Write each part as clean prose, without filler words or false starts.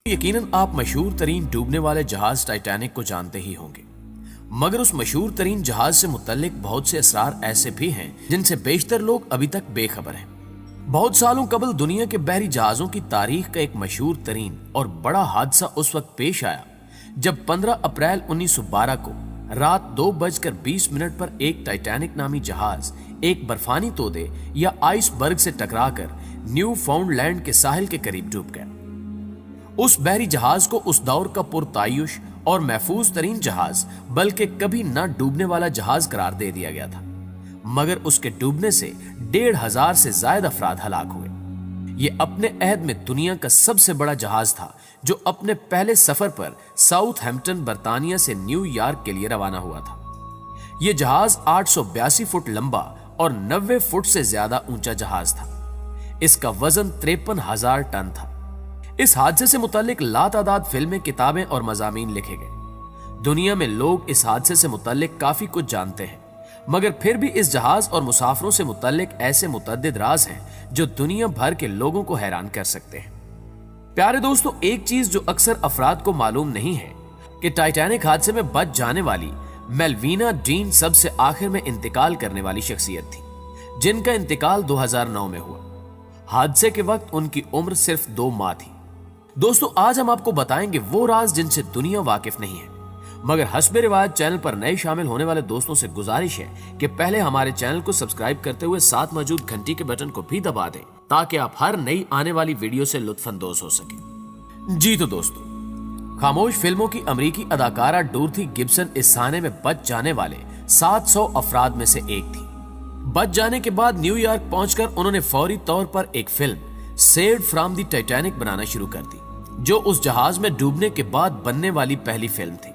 यकीनन आप मशहूर तरीन डूबने वाले जहाज टाइटैनिक को जानते ही होंगे, मगर उस मशहूर तरीन जहाज से मुतल्लिक बहुत से असरार ऐसे भी हैं जिनसे बेशतर लोग अभी तक बेखबर हैं। बहुत सालों कबल दुनिया के बहरी जहाजों की तारीख का एक मशहूर तरीन और बड़ा हादसा उस वक्त पेश आया जब 15 अप्रैल 1912 को रात 2:20 पर एक टाइटैनिक नामी जहाज एक बर्फानी तोदे या आइसबर्ग से टकराकर न्यू फाउंडलैंड के साहिल के करीब डूब गया। उस बहरी जहाज को उस दौर का पुरतायुश और महफूज तरीन जहाज बल्कि कभी न डूबने वाला जहाज करार दे दिया गया था, मगर उसके डूबने से 1,500 से ज्यादा अफराद हलाक हुए। ये अपने अहद में दुनिया का सबसे बड़ा जहाज था जो अपने पहले सफर पर साउथहैम्पटन बर्तानिया से न्यूयॉर्क के लिए रवाना हुआ था। यह जहाज 882 फुट लंबा और 90 फुट से ज्यादा ऊंचा जहाज था। इसका वजन 53,000 टन था। इस हादसे से मुताल्लिक लातादाद फिल्में, किताबें और मज़ामीन लिखे गए। दुनिया में लोग इस हादसे से मुताल्लिक काफी कुछ जानते हैं, मगर फिर भी इस जहाज और मुसाफिरों से मुताल्लिक ऐसे मुतअद्दिद राज हैं जो दुनिया भर के लोगों को हैरान कर सकते हैं। प्यारे दोस्तों, एक चीज जो अक्सर अफराद को मालूम नहीं है कि टाइटैनिक हादसे में बच जाने वाली मेलविना डीन सबसे आखिर में इंतकाल करने वाली शख्सियत थी, जिनका इंतकाल 2009 में हुआ। हादसे के वक्त उनकी उम्र सिर्फ 2 माह थी। दोस्तों, आज हम आपको बताएंगे वो राज जिनसे दुनिया वाकिफ नहीं है, मगर हस्बे रिवायत चैनल पर नए शामिल होने वाले दोस्तों से गुजारिश है कि पहले हमारे चैनल को सब्सक्राइब करते हुए साथ मौजूद घंटी के बटन को भी दबा दें ताकि आप हर नई आने वाली वीडियो से लुत्फानंदोज हो सके। जी तो दोस्तों, खामोश फिल्मों की अमेरिकी अदाकारा डोरथी गिब्सन इस साने में बच जाने वाले 700 अफराद में से एक थी। बच जाने के बाद न्यूयॉर्क पहुंचकर उन्होंने फौरी तौर पर एक film saved from the Titanic बनाना शुरू कर दी, जो उस जहाज में डूबने के बाद बनने वाली पहली फिल्म थी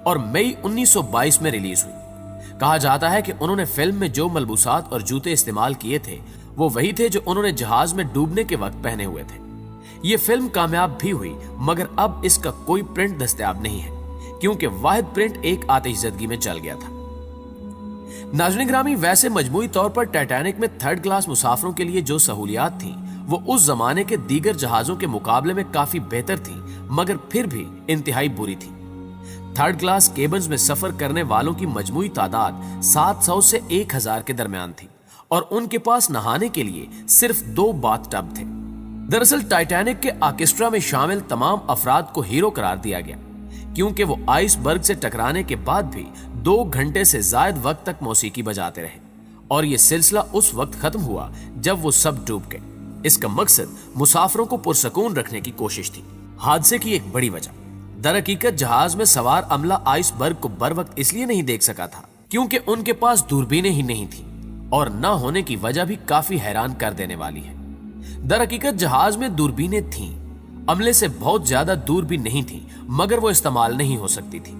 और मई 1922 में रिलीज हुई। कहा जाता है कि उन्होंने फिल्म में जो मलबूसात और जूते इस्तेमाल किए थे वो वही थे जो उन्होंने जहाज में डूबने के वक्त पहने हुए थे। ये फिल्म कामयाब भी हुई, मगर अब इसका कोई प्रिंट दस्तयाब नहीं है क्योंकि वाहिद प्रिंट एक आतिशज़दगी में चल गया था। नाज़रीन ग्रामी, वैसे मजमूई तौर पर टाइटैनिक में 3rd क्लास मुसाफिरों के लिए जो सहूलियात थी वो उस जमाने के दीगर जहाजों के मुकाबले में काफी बेहतर थी, मगर फिर भी इंतहाई बुरी थी। 3rd क्लास केबिन्स में सफर करने वालों की मजमूई तादाद 700 से 1000 के दरमियान थी और उनके पास नहाने के लिए सिर्फ 2 बाथ टब थे। दरअसल टाइटैनिक के ऑर्केस्ट्रा में शामिल तमाम अफराद को हीरो करार दिया गया क्योंकि वो आइसबर्ग से टकराने के बाद भी 2 घंटे से ज्यादा वक्त तक मौसीकी बजाते रहे और ये सिलसिला उस वक्त खत्म हुआ जब वो सब डूब गए। इसका मकसद मुसाफिरों को पुरसकून रखने की कोशिश थी। हादसे की एक बड़ी वजह दरहकीकत जहाज में सवार अमला आइसबर्ग को बर वक्त इसलिए नहीं देख सका था क्योंकि उनके पास दूरबीनें ही नहीं थी और न होने की वजह भी काफी हैरान कर देने वाली है। दरहकीकत जहाज में दूरबीनें थीं, अमले से बहुत ज्यादा दूर भी नहीं थी, मगर वो इस्तेमाल नहीं हो सकती थी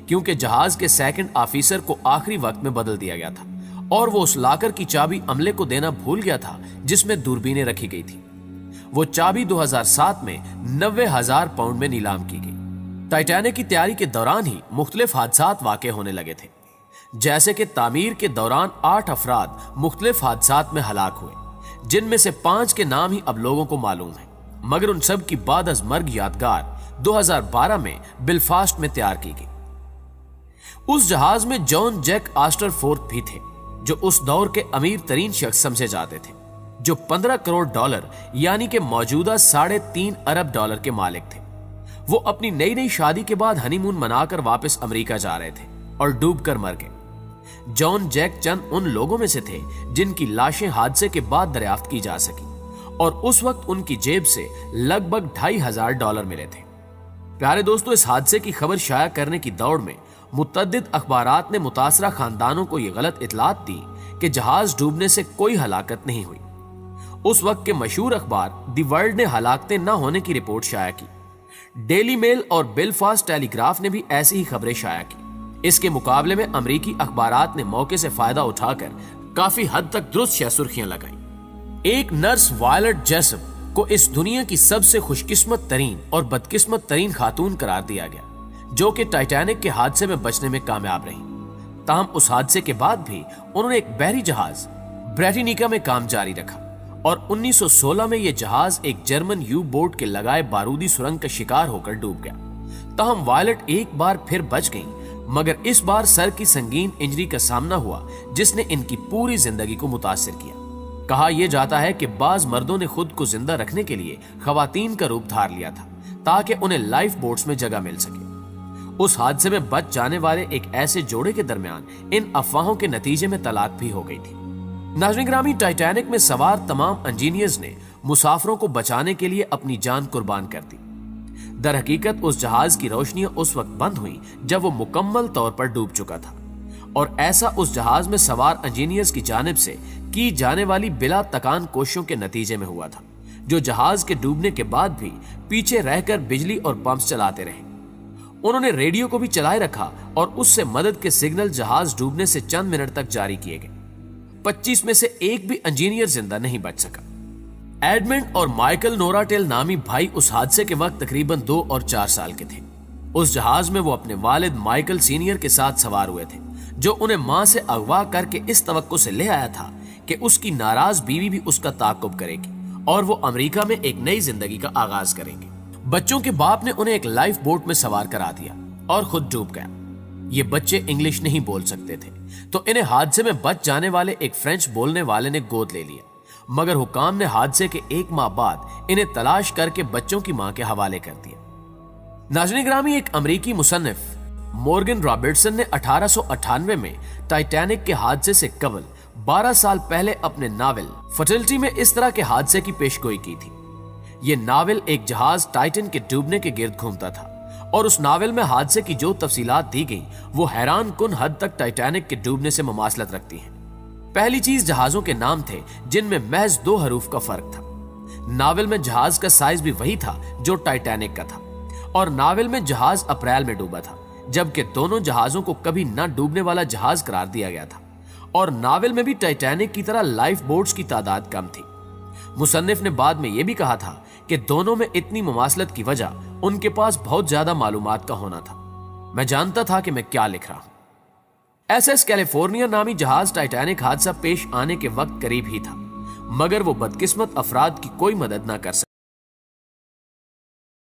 क्योंकि जहाज के सेकंड ऑफिसर को आखिरी वक्त में बदल दिया गया था और वो उस लाकर की चाबी अमले को देना भूल गया था जिसमें दूरबीनें रखी गई थी। वो चाबी 2007 में 90,000 पाउंड में नीलाम की गई। टाइटैनिक की तैयारी के दौरान ही मुख्तलिफ हादसात वाक़े होने लगे थे, जैसे कि तामीर के दौरान 8 अफराद मुख्तलिफ हादसात में हलाक हुए, जिनमें से 5 के नाम ही अब लोगों को मालूम है, मगर उन सब की बाद अज मर्ग यादगार 2012 में बिलफास्ट में तैयार की गई। उस जहाज में जॉन जैक आस्टर फोर्थ भी थे, जो उस दौर के अमीर तरीन शख्स समझे जाते थे, जो 15 करोड़ डॉलर यानी कि मौजूदा 3.5 अरब डॉलर के मालिक थे। वो अपनी नई नई शादी के बाद हनीमून मनाकर वापस अमेरिका जा रहे थे और डूबकर मर गए। जॉन जैक चंद उन लोगों में से थे जिनकी लाशें हादसे के बाद दरियाफ्त की जा सकी और उस वक्त उनकी जेब से लगभग $2,500 मिले थे। प्यारे दोस्तों, इस हादसे की खबर शाया करने की दौड़ में मुतअद्दिद अखबारात ने मुतासरा खानदानों को यह गलत इतलात दी कि जहाज डूबने से कोई हलाकत नहीं हुई। उस वक्त के मशहूर अखबार दी वर्ल्ड ने हलाकतें न होने की रिपोर्ट शाया की। डेली मेल और बेलफास्ट टेलीग्राफ ने भी ऐसी ही खबरें शाया की। इसके मुकाबले में अमेरिकी अखबारात ने मौके से फायदा उठाकर काफी हद तक दुरुस्त सुर्खियां लगाई। एक नर्स वायलेट जेसप को इस दुनिया की सबसे खुशकिस्मत तरीन और बदकिस्मत तरीन खातून करार दिया गया, जो कि टाइटैनिक के हादसे में बचने में कामयाब रही। ताहम उस हादसे के बाद भी उन्होंने एक बहरी जहाज ब्रिटानिका में काम जारी रखा और 1916 में यह जहाज एक जर्मन यू बोट के लगाए बारूदी सुरंग का शिकार होकर डूब गया। तहम वायलट एक बार फिर बच गईं, मगर इस बार सर की संगीन इंजरी का सामना हुआ जिसने इनकी पूरी जिंदगी को मुतासिर किया। कहा यह जाता है कि बाज मर्दों ने खुद को जिंदा रखने के लिए खवातीन का रूप धार लिया था ताकि उन्हें लाइफ बोट्स में जगह मिल सके। उस हादसे में बच जाने वाले एक ऐसे जोड़े के दरमियान इन अफवाहों के नतीजे में तलाक भी हो गई थी। नाज़रीन ग्रामी, टाइटैनिक में सवार तमाम इंजीनियर्स ने मुसाफिरों को बचाने के लिए अपनी जान कुर्बान कर दी। दर हकीकत उस जहाज की रोशनियां उस वक्त बंद हुई जब वो मुकम्मल तौर पर डूब चुका था, और ऐसा उस जहाज में सवार इंजीनियर्स की जानिब से की जाने वाली बिला तकान कोशिशों के नतीजे में हुआ था, जो जहाज के डूबने के बाद भी पीछे रहकर बिजली और पंप्स चलाते रहे। उन्होंने रेडियो को भी चलाए रखा और उससे मदद के सिग्नल जहाज डूबने से चंद मिनट तक जारी किए गए। 25 में से एक भी इंजीनियर जिंदा नहीं बच सका। एडमंड और माइकल नोराटेल नामी भाई उस हादसे के वक्त तकरीबन 2 और 4 साल के थे। उस जहाज में वो अपने वालिद माइकल सीनियर के साथ सवार हुए थे, जो उन्हें मां से अगवा करके इस तवक्को से ले आया था कि उसकी नाराज बीवी भी उसका ताक़ुब करेगी और वो अमेरिका में एक नई जिंदगी का आगाज करेंगे। बच्चों के बाप ने उन्हें एक लाइफ बोट में सवार करा दिया और खुद डूब गया। ये बच्चे इंग्लिश नहीं बोल सकते थे, तो इन्हें हादसे में बच जाने वाले एक फ्रेंच बोलने वाले ने गोद ले लिया, मगर हुकाम ने हादसे के 1 माह बाद इन्हें तलाश करके बच्चों की मां के हवाले कर दिया। नाज़रीन ग्रामी, एक अमेरिकी मुसन्निफ मॉर्गन रॉबर्टसन ने 1898 में टाइटैनिक के हादसे से कबल 12 साल पहले अपने नावल फर्टिलिटी में इस तरह के हादसे की पेशगोई की थी। यह नावल एक जहाज टाइटन के डूबने के गिर्द घूमता था, और उस नावल में हादसे की जो तफसीलात दी गई वो हैरान कुन हद तक टाइटैनिक के डूबने से मुमासलत रखती हैं। पहली चीज, जहाजों के नाम थे जिनमें महज 2 हरूफ का फर्क था। नावल में जहाज का साइज भी वही था जो टाइटैनिक का था, और नावल में जहाज अप्रैल में डूबा था, जबकि दोनों जहाजों को कभी न डूबने वाला जहाज करार दिया गया था। और नावल में भी टाइटैनिक की तरह लाइफ बोट्स की तादाद कम थी। मुसन्निफ ने बाद में यह भी कहा था कि दोनों में इतनी मुमासलत की वजह उनके पास बहुत ज्यादा मालूमात का होना था। मैं जानता था कि मैं क्या लिख रहा हूं। एसएस कैलिफोर्निया नामी जहाज टाइटैनिक हादसा पेश आने के वक्त करीब ही था, मगर वो बदकिस्मत अफराद की कोई मदद न कर सके।